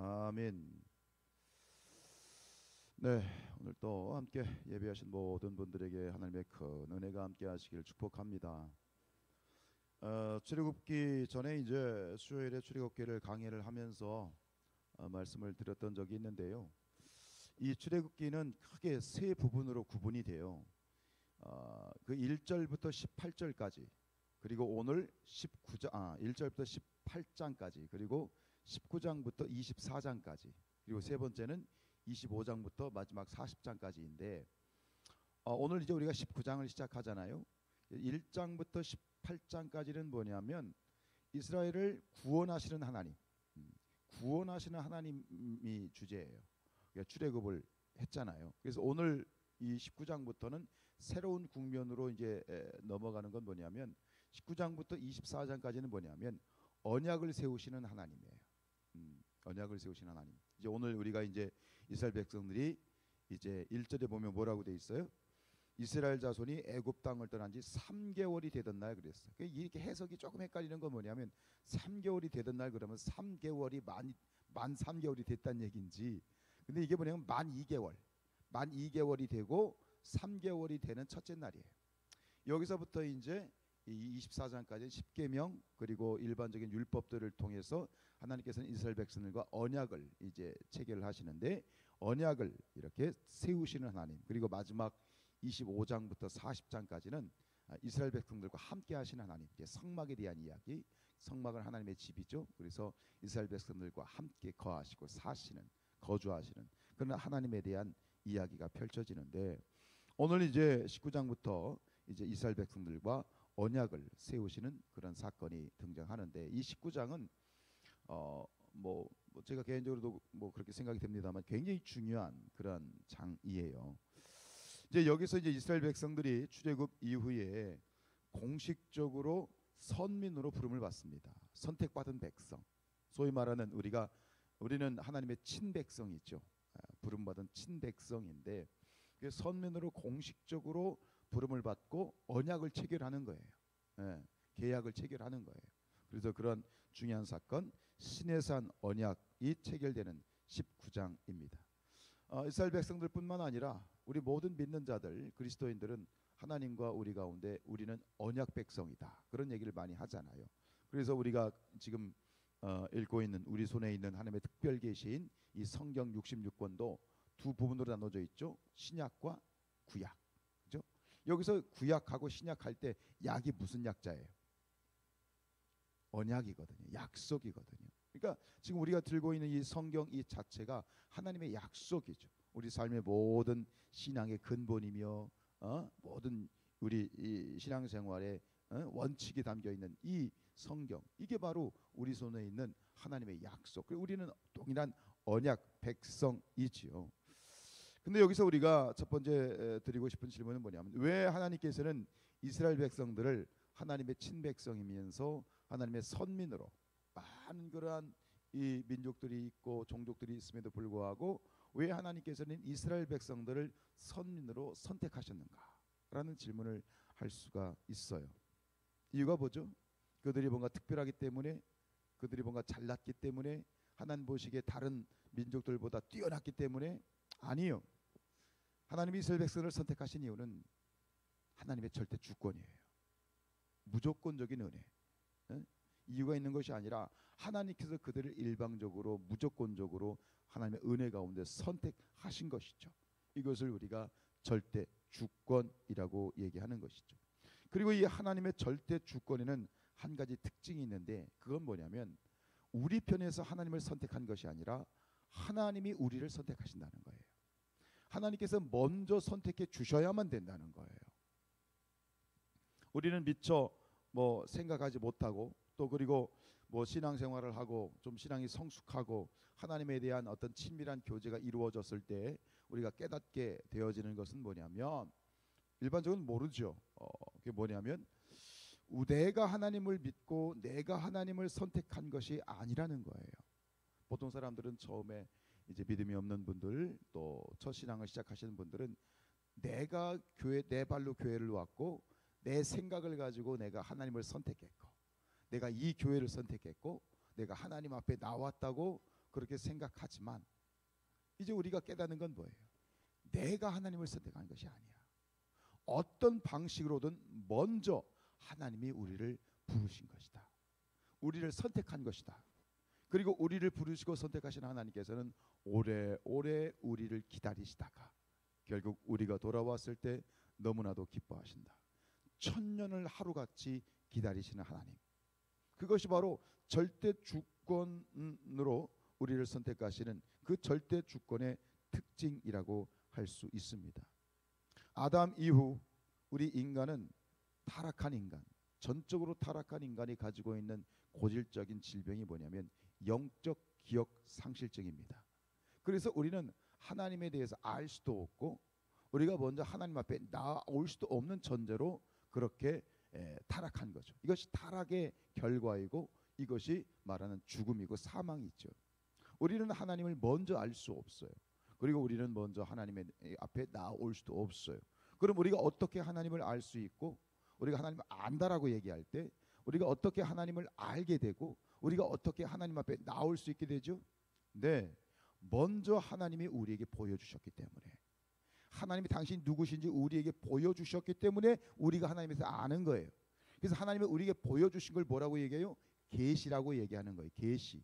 아멘. 네, 오늘 또 함께 예배하신 모든 분들에게 하나님의 큰 은혜가 함께 하시길 축복합니다. 출애굽기 전에 이제 수요일에 출애굽기를 강의를 하면서 말씀을 드렸던 적이 있는데요. 이 출애굽기는 크게 세 부분으로 구분이 돼요. 그 1절부터 18절까지, 그리고 오늘 1절부터 18장까지, 그리고 19장부터 24장까지, 그리고 세 번째는 25장부터 마지막 40장까지인데, 오늘 이제 우리가 19장을 시작하잖아요. 1장부터 18장까지는 뭐냐면 이스라엘을 구원하시는 하나님, 구원하시는 하나님이 주제예요. 그러니까 출애굽을 했잖아요. 그래서 오늘 이 19장부터는 새로운 국면으로 이제 넘어가는 건 뭐냐면 19장부터 24장까지는 뭐냐면 언약을 세우시는 하나님이에요. 언약을 세우시는 하나님. 이제 오늘 우리가 이제 이스라엘 백성들이 이제 1절에 보면 뭐라고 돼 있어요? 이스라엘 자손이 애굽 땅을 떠난 지 3개월이 되던 날 그랬어요. 이렇게 해석이 조금 헷갈리는 건 뭐냐면 3개월이 되던 날 그러면 3개월이 만 3개월이 됐다는 얘기인지, 근데 이게 뭐냐면 만 2개월이 되고 3개월이 되는 첫째 날이에요. 여기서부터 이제 이 24장까지 10계명 그리고 일반적인 율법들을 통해서 하나님께서는 이스라엘 백성들과 언약을 이제 체결을 하시는데, 언약을 이렇게 세우시는 하나님, 그리고 마지막 25장부터 40장까지는 이스라엘 백성들과 함께 하시는 하나님, 성막에 대한 이야기. 성막은 하나님의 집이죠. 그래서 이스라엘 백성들과 함께 거하시고 거주하시는 그런 하나님에 대한 이야기가 펼쳐지는데, 오늘 이제 19장부터 이제 이스라엘 백성들과 언약을 세우시는 그런 사건이 등장하는데, 이 19장은 뭐 제가 개인적으로도 뭐 그렇게 생각이 됩니다만 굉장히 중요한 그런 장이에요. 이제 여기서 이제 이스라엘 백성들이 출애굽 이후에 공식적으로 선민으로 부름을 받습니다. 선택받은 백성, 소위 말하는 우리는 하나님의 친백성이죠. 부름받은 친백성인데, 선민으로 공식적으로 부름을 받고 언약을 체결하는 거예요. 계약을 체결하는 거예요. 그래서 그런 중요한 사건, 시내산 언약이 체결되는 19장입니다. 이스라엘 백성들뿐만 아니라 우리 모든 믿는 자들, 그리스도인들은 하나님과 우리 가운데 우리는 언약 백성이다, 그런 얘기를 많이 하잖아요. 그래서 우리가 지금 읽고 있는, 우리 손에 있는 하나님의 특별 계시인 이 성경 66권도 두 부분으로 나눠져 있죠. 신약과 구약. 그죠? 여기서 구약하고 신약할 때 약이 무슨 약자예요? 언약이거든요. 약속이거든요. 그러니까 지금 우리가 들고 있는 이 성경 이 자체가 하나님의 약속이죠. 우리 삶의 모든 신앙의 근본이며 모든 우리 이 신앙생활의 원칙이 담겨 있는 이 성경, 이게 바로 우리 손에 있는 하나님의 약속. 그리고 우리는 동일한 언약 백성이지요. 근데 여기서 우리가 첫 번째 드리고 싶은 질문은 뭐냐면, 왜 하나님께서는 이스라엘 백성들을 하나님의 친백성이면서 하나님의 선민으로, 많은 그러한 이 민족들이 있고 종족들이 있음에도 불구하고 왜 하나님께서는 이스라엘 백성들을 선민으로 선택하셨는가 라는 질문을 할 수가 있어요. 이유가 뭐죠? 그들이 뭔가 특별하기 때문에, 그들이 뭔가 잘났기 때문에, 하나님 보시기에 다른 민족들보다 뛰어났기 때문에? 아니요. 하나님이 이스라엘 백성을 선택하신 이유는 하나님의 절대 주권이에요. 무조건적인 은혜. 이유가 있는 것이 아니라 하나님께서 그들을 일방적으로 무조건적으로 하나님의 은혜 가운데 선택하신 것이죠. 이것을 우리가 절대 주권이라고 얘기하는 것이죠. 그리고 이 하나님의 절대 주권에는 한 가지 특징이 있는데, 그건 뭐냐면 우리 편에서 하나님을 선택한 것이 아니라 하나님이 우리를 선택하신다는 거예요. 하나님께서 먼저 선택해 주셔야만 된다는 거예요. 우리는 미처 뭐 생각하지 못하고, 또 그리고 뭐 신앙생활을 하고 좀 신앙이 성숙하고 하나님에 대한 어떤 친밀한 교제가 이루어졌을 때 우리가 깨닫게 되어지는 것은 뭐냐면, 일반적으로 모르죠. 그게 뭐냐면 내가 하나님을 믿고 내가 하나님을 선택한 것이 아니라는 거예요. 보통 사람들은 처음에 이제 믿음이 없는 분들, 또 첫 신앙을 시작하시는 분들은 내가 내 발로 교회를 왔고 내 생각을 가지고 내가 하나님을 선택했고 내가 이 교회를 선택했고 내가 하나님 앞에 나왔다고 그렇게 생각하지만 이제 우리가 깨닫는 건 뭐예요? 내가 하나님을 선택한 것이 아니야. 어떤 방식으로든 먼저 하나님이 우리를 부르신 것이다. 우리를 선택한 것이다. 그리고 우리를 부르시고 선택하신 하나님께서는 오래오래 우리를 기다리시다가 결국 우리가 돌아왔을 때 너무나도 기뻐하신다. 천년을 하루같이 기다리시는 하나님. 그것이 바로 절대 주권으로 우리를 선택하시는 그 절대 주권의 특징이라고 할 수 있습니다. 아담 이후 우리 인간은 타락한 인간, 전적으로 타락한 인간이 가지고 있는 고질적인 질병이 뭐냐면 영적 기억 상실증입니다. 그래서 우리는 하나님에 대해서 알 수도 없고 우리가 먼저 하나님 앞에 나올 수도 없는 존재로 그렇게 타락한 거죠. 이것이 타락의 결과이고 이것이 말하는 죽음이고 사망이죠. 우리는 하나님을 먼저 알 수 없어요. 그리고 우리는 먼저 하나님의 앞에 나올 수도 없어요. 그럼 우리가 어떻게 하나님을 알 수 있고 우리가 하나님을 안다라고 얘기할 때 우리가 어떻게 하나님을 알게 되고 우리가 어떻게 하나님 앞에 나올 수 있게 되죠? 네, 먼저 하나님이 우리에게 보여주셨기 때문에 하나님이 당신이 누구신지 우리에게 보여주셨기 때문에 우리가 하나님에서 아는 거예요. 그래서 하나님이 우리에게 보여주신 걸 뭐라고 얘기해요? 계시라고 얘기하는 거예요. 계시.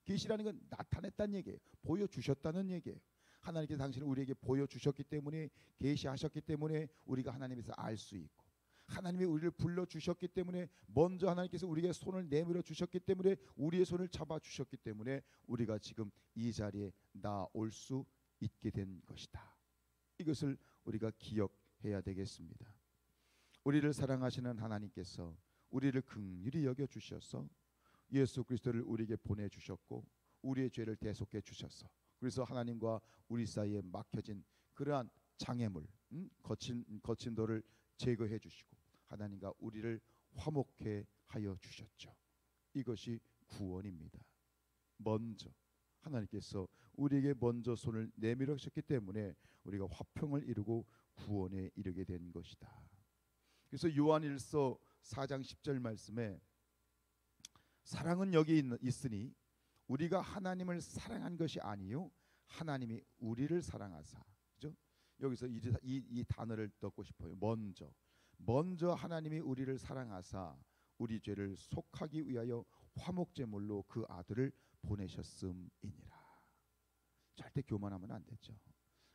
계시라는 건 나타냈다는 얘기예요. 보여주셨다는 얘기예요. 하나님께서 당신을 우리에게 보여주셨기 때문에 계시하셨기 때문에 우리가 하나님에서 알 수 있고 하나님이 우리를 불러주셨기 때문에 먼저 하나님께서 우리에게 손을 내밀어 주셨기 때문에 우리의 손을 잡아주셨기 때문에 우리가 지금 이 자리에 나올 수 있게 된 것이다. 이것을 우리가 기억해야 되겠습니다. 우리를 사랑하시는 하나님께서 우리를 긍휼히 여겨주셔서 예수 그리스도를 우리에게 보내주셨고 우리의 죄를 대속해 주셔서 그래서 하나님과 우리 사이에 막혀진 그러한 장애물, 거친 돌을 제거해 주시고 하나님과 우리를 화목해 하여 주셨죠. 이것이 구원입니다. 먼저 하나님께서 우리에게 먼저 손을 내밀으셨기 때문에 우리가 화평을 이루고 구원에 이르게 된 것이다. 그래서 요한일서 4장 10절 말씀에 사랑은 여기 있으니 우리가 하나님을 사랑한 것이 아니요 하나님이 우리를 사랑하사. 그죠? 여기서 이 단어를 넣고 싶어요. 먼저 하나님이 우리를 사랑하사 우리 죄를 속하기 위하여 화목제물로 그 아들을 보내셨음이니라. 절대 교만하면 안 되죠.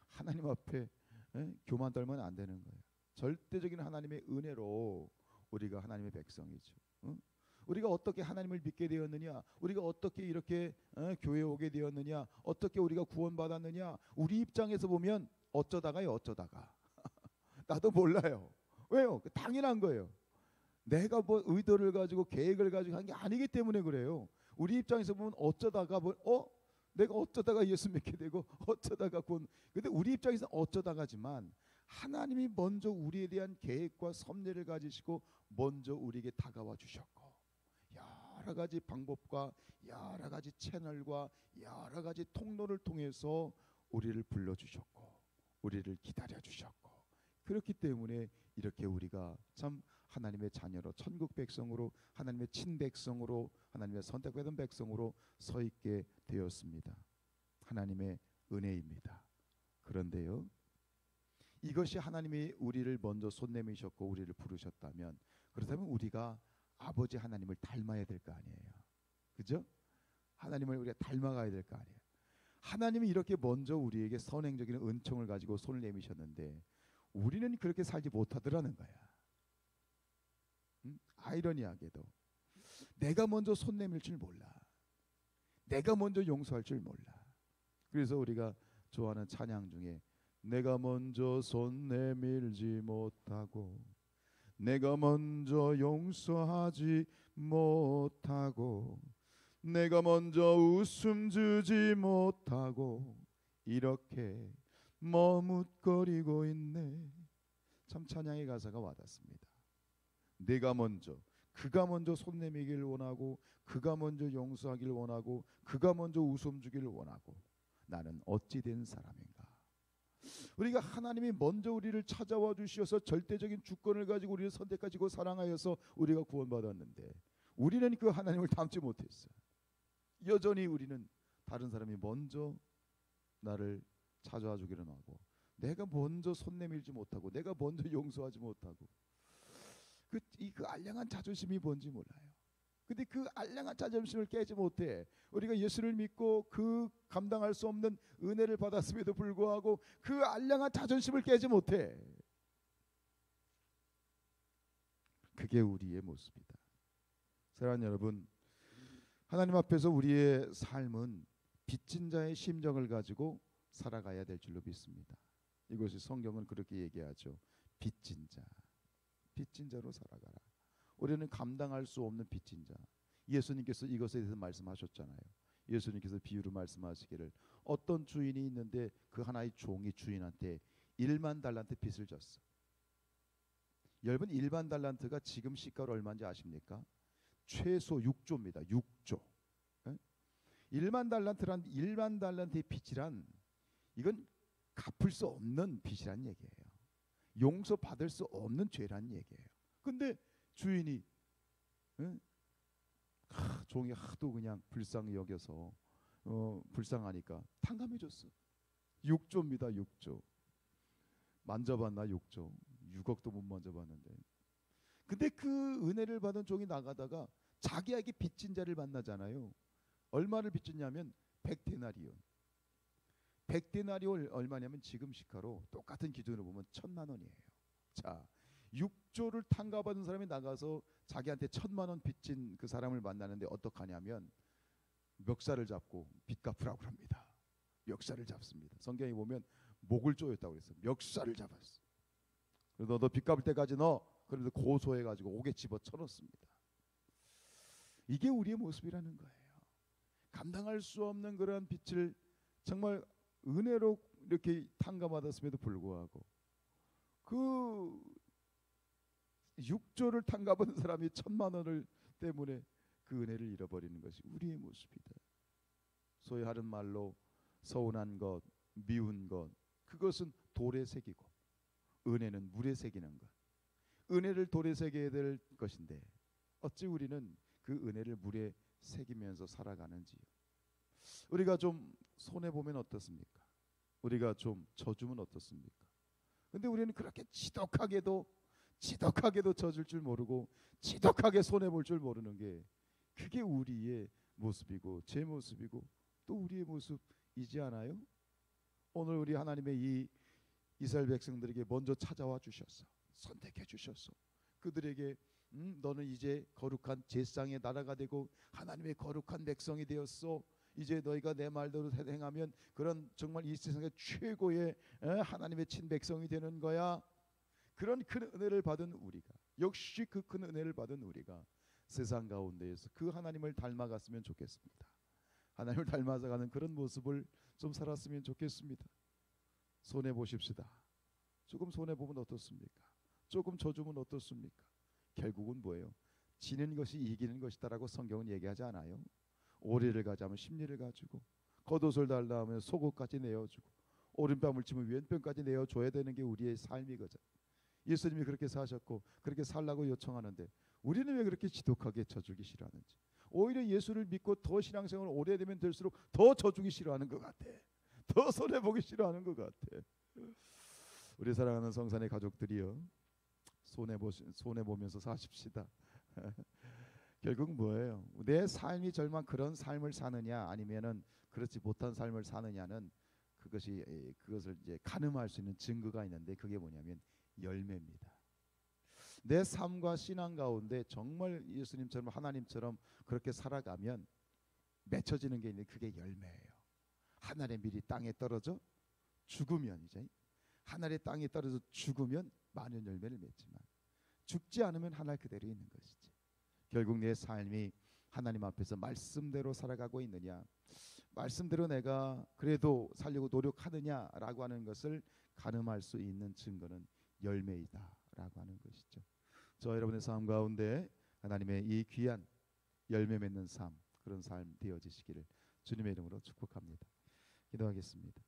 하나님 앞에 교만 떨면 안 되는 거예요. 절대적인 하나님의 은혜로 우리가 하나님의 백성이죠. 우리가 어떻게 하나님을 믿게 되었느냐, 우리가 어떻게 이렇게 교회에 오게 되었느냐, 어떻게 우리가 구원받았느냐, 우리 입장에서 보면 어쩌다가요. 나도 몰라요. 왜요? 당연한 거예요. 내가 뭐 의도를 가지고 계획을 가지고 한 게 아니기 때문에 그래요. 우리 입장에서 보면 어쩌다가 내가 어쩌다가 예수 믿게 되고 어쩌다가 근데 우리 입장에서 어쩌다가지만 하나님이 먼저 우리에 대한 계획과 섭리를 가지시고 먼저 우리에게 다가와 주셨고 여러 가지 방법과 여러 가지 채널과 여러 가지 통로를 통해서 우리를 불러주셨고 우리를 기다려주셨고 그렇기 때문에 이렇게 우리가 참 하나님의 자녀로 천국 백성으로 하나님의 친백성으로 하나님의 선택받은 백성으로 서 있게 되었습니다. 하나님의 은혜입니다. 그런데요, 이것이 하나님이 우리를 먼저 손 내미셨고 우리를 부르셨다면 그렇다면 우리가 아버지 하나님을 닮아야 될 거 아니에요. 그죠? 하나님을 우리가 닮아가야 될 거 아니에요. 하나님이 이렇게 먼저 우리에게 선행적인 은총을 가지고 손을 내미셨는데 우리는 그렇게 살지 못하더라는 거야. 아이러니하게도 내가 먼저 손 내밀 줄 몰라. 내가 먼저 용서할 줄 몰라. 그래서 우리가 좋아하는 찬양 중에 내가 먼저 손 내밀지 못하고 내가 먼저 용서하지 못하고 내가 먼저 웃음 주지 못하고 이렇게 머뭇거리고 있네. 참 찬양의 가사가 와닿습니다. 내가 먼저 그가 먼저 손 내밀기를 원하고 그가 먼저 용서하기를 원하고 그가 먼저 웃음 주기를 원하고 나는 어찌 된 사람인가. 우리가 하나님이 먼저 우리를 찾아와 주셔서 절대적인 주권을 가지고 우리를 선택하시고 사랑하여서 우리가 구원받았는데 우리는 그 하나님을 닮지 못했어요. 여전히 우리는 다른 사람이 먼저 나를 찾아와 주기를 하고, 내가 먼저 손 내밀지 못하고, 내가 먼저 용서하지 못하고, 그 알량한 자존심이 뭔지 몰라요. 근데 그 알량한 자존심을 깨지 못해 우리가 예수를 믿고 그 감당할 수 없는 은혜를 받았음에도 불구하고 그 알량한 자존심을 깨지 못해. 그게 우리의 모습이다. 사랑하는 여러분, 하나님 앞에서 우리의 삶은 빚진 자의 심정을 가지고 살아가야 될 줄로 믿습니다. 이것이 성경은 그렇게 얘기하죠. 빚진 자, 빚진 자로 살아가라. 우리는 감당할 수 없는 빚진 자. 예수님께서 이것에 대해서 말씀하셨잖아요. 예수님께서 비유로 말씀하시기를, 어떤 주인이 있는데 그 하나의 종이 주인한테 1만 달란트 빚을 졌어. 여러분, 1만 달란트가 지금 시가로 얼마인지 아십니까? 최소 6조입니다. 6조. 1만 달란트의 빚이란, 이건 갚을 수 없는 빚이란 얘기예요. 용서받을 수 없는 죄란 얘기예요. 근데 주인이 종이 하도 그냥 불쌍히 여겨서 불쌍하니까 탕감해줬어. 6조입니다. 6조. 만져봤나? 6조. 6억도 못 만져봤는데. 근데 그 은혜를 받은 종이 나가다가 자기에게 빚진 자를 만나잖아요. 얼마를 빚졌냐면 100데나리온. 100데나리온 얼마냐면 지금 시가로 똑같은 기준으로 보면 1,000만 원이에요. 자, 6조를 탕감받은 사람이 나가서 자기한테 1,000만 원 빚진 그 사람을 만나는데 어떡하냐면 멱살을 잡고 빚 갚으라고 합니다. 멱살을 잡습니다. 성경에 보면 목을 조였다고 그랬어요. 멱살을 잡았어. 그래서 너 빚 갚을 때까지 그래서 고소해가지고 옥에 집어 쳐넣습니다. 이게 우리의 모습이라는 거예요. 감당할 수 없는 그러한 빚을 정말 은혜로 이렇게 탕감받았음에도 불구하고 그 6조를 탕감받은 사람이 1,000만 원을 때문에 그 은혜를 잃어버리는 것이 우리의 모습이다. 소위 하는 말로 서운한 것, 미운 것, 그것은 돌에 새기고 은혜는 물에 새기는 것. 은혜를 돌에 새겨야 될 것인데 어찌 우리는 그 은혜를 물에 새기면서 살아가는지요. 우리가 좀 손해보면 어떻습니까? 우리가 좀 져주면 어떻습니까? 근데 우리는 그렇게 지독하게도 져줄 줄 모르고 지독하게 손해볼 줄 모르는 게, 그게 우리의 모습이고 제 모습이고 또 우리의 모습이지 않아요? 오늘 우리 하나님의 이 이스라엘 백성들에게 먼저 찾아와 주셨어. 선택해 주셨어. 그들에게 너는 이제 거룩한 제사장의 나라가 되고 하나님의 거룩한 백성이 되었어. 이제 너희가 내 말대로 행하면 그런 정말 이 세상의 최고의 하나님의 친백성이 되는 거야. 그런 큰 은혜를 받은 우리가, 역시 그 큰 은혜를 받은 우리가 세상 가운데에서 그 하나님을 닮아갔으면 좋겠습니다. 하나님을 닮아가는 그런 모습을 좀 살았으면 좋겠습니다. 손해보십시다. 조금 손해보면 어떻습니까? 조금 져주면 어떻습니까? 결국은 뭐예요? 지는 것이 이기는 것이다라고 성경은 얘기하지 않아요? 오리를 가자면 십리를 가지고, 겉옷을 달라 하면 속옷까지 내어주고, 오른뺨을 치면 왼뺨까지 내어줘야 되는 게 우리의 삶이거든. 예수님이 그렇게 사셨고 그렇게 살라고 요청하는데 우리는 왜 그렇게 지독하게 져주기 싫어하는지, 오히려 예수를 믿고 더 신앙생활을 오래되면 될수록 더 져주기 싫어하는 것 같아. 더 손해보기 싫어하는 것 같아. 우리 사랑하는 성산의 가족들이요, 손해보면서 사십시다. 결국 뭐예요? 내 삶이 절망 그런 삶을 사느냐 아니면은 그렇지 못한 삶을 사느냐는 그것을 이제 가늠할 수 있는 증거가 있는데, 그게 뭐냐면 열매입니다. 내 삶과 신앙 가운데 정말 예수님처럼 하나님처럼 그렇게 살아가면 맺혀지는 게 있는데 그게 열매예요. 하늘의 밀이 땅에 떨어져 죽으면, 이제 하늘의 땅에 떨어져 죽으면 많은 열매를 맺지만 죽지 않으면 하늘 그대로 있는 것이지. 결국 내 삶이 하나님 앞에서 말씀대로 살아가고 있느냐, 말씀대로 내가 그래도 살려고 노력하느냐라고 하는 것을 가늠할 수 있는 증거는 열매이다라고 하는 것이죠. 저 여러분의 삶 가운데 하나님의 이 귀한 열매 맺는 삶, 그런 삶 되어지시기를 주님의 이름으로 축복합니다. 기도하겠습니다.